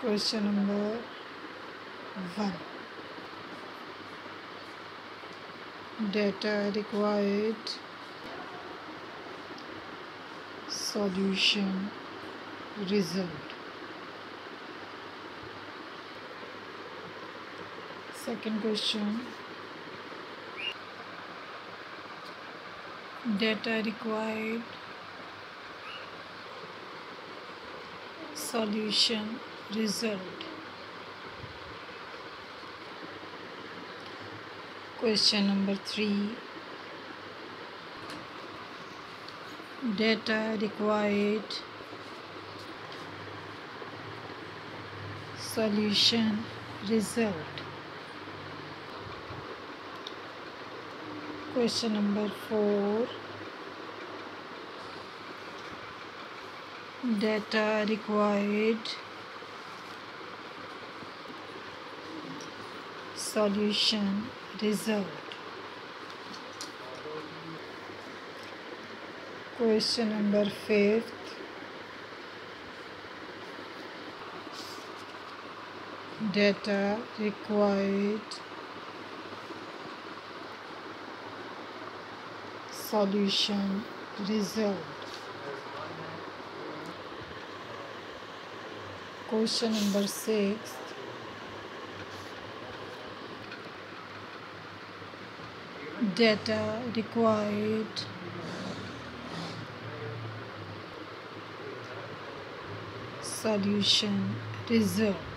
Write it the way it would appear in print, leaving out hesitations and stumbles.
Question number 1. Data required, solution, result. Second question. Data required, solution, result. Question number 3. Data required, solution, result. Question number 4. Data required, solution, result. Question number 5. Data required, solution, result. Question number 6. Data required, solution, result.